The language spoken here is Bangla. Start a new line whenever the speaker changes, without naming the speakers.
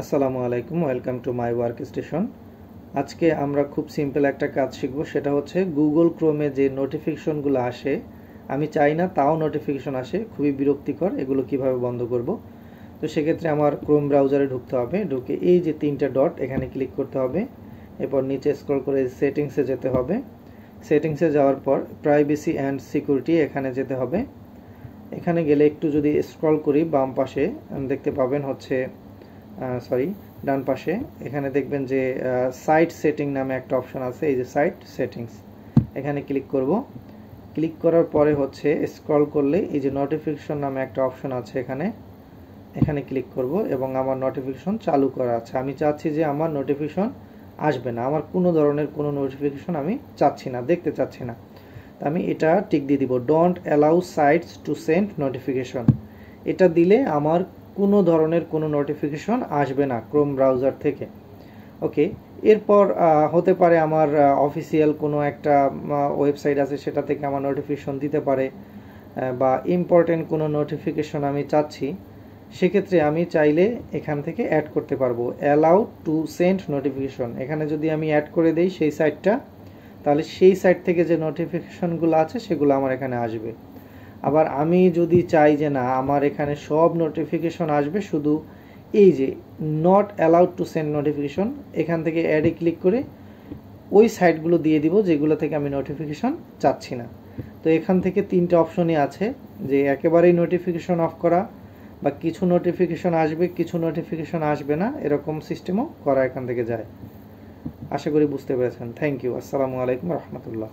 আসসালামু আলাইকুম, welcome to my work station. আজকে আমরা খুব সিম্পল একটা কাজ শিখব, সেটা হচ্ছে গুগল ক্রোমে যে নোটিফিকেশনগুলো আসে, আমি চাই না তাও নোটিফিকেশন আসে, খুবই বিরক্তিকর। এগুলো কিভাবে বন্ধ করব? তো সেক্ষেত্রে আমার ক্রোম ব্রাউজারে ঢুকতে হবে। ঢুকে এই যে তিনটা ডট, এখানে ক্লিক করতে হবে। এরপর নিচে স্ক্রল করে সেটিংসে যেতে হবে। সেটিংসে যাওয়ার পর প্রাইভেসি অ্যান্ড সিকিউরিটি এখানে যেতে হবে। এখানে গেলে একটু যদি স্ক্রল করি, বাম পাশে দেখতে পাবেন হচ্ছে ডান পাশে এখানে দেখবেন যে সাইট সেটিং নামে একটা অপশন আছে। এই যে সাইট সেটিংস, এখানে ক্লিক করব। ক্লিক করার পরে হচ্ছে স্ক্রল করলে এই যে নোটিফিকেশন নামে একটা অপশন আছে, এখানে ক্লিক করব এবং আমার নোটিফিকেশন চালু করা আছে। আমি চাচ্ছি যে আমার নোটিফিকেশন আসবে না, আমার কোনো ধরনের কোনো নোটিফিকেশন আমি চাচ্ছি না, দেখতে চাচ্ছি না। আমি এটা টিক দিয়ে দিব, don't allow sites to send notification. এটা দিলে আমার কোনো ধরনের কোনো নোটিফিকেশন আসবে না ক্রোম ব্রাউজার থেকে। ওকে, এরপর হতে পারে আমার অফিসিয়াল কোনো একটা ওয়েবসাইট আছে, সেটা থেকে আমার নোটিফিকেশন দিতে পারে, বা ইম্পর্টেন্ট কোনো নোটিফিকেশন আমি চাচ্ছি, সেক্ষেত্রে আমি চাইলে এখান থেকে অ্যাড করতে পারবো অ্যালাউ টু সেন্ড নোটিফিকেশন। এখানে যদি আমি অ্যাড করে দেই সেই সাইটটা, তাহলে সেই সাইট থেকে যে নোটিফিকেশনগুলো আছে সেগুলো আমার এখানে আসবে। আবার আমি যদি চাই যে না, আমার এখানে সব নোটিফিকেশন আসবে, শুধু এই যে not allowed to send notification, এখান থেকে অ্যাডে ক্লিক করে ওই সাইটগুলো দিয়ে দিব যেগুলো থেকে আমি নোটিফিকেশন চাচ্ছি না। তো এখান থেকে তিনটা অপশনই আছে, যে একেবারেই নোটিফিকেশন অফ করা, বা কিছু নোটিফিকেশন আসবে কিছু নোটিফিকেশন আসবে না, এরকম সিস্টেমও করা এখান থেকে যায়। আশা করি বুঝতে পেরেছেন। Thank you. আসসালামু আলাইকুম রহমতুল্লাহ।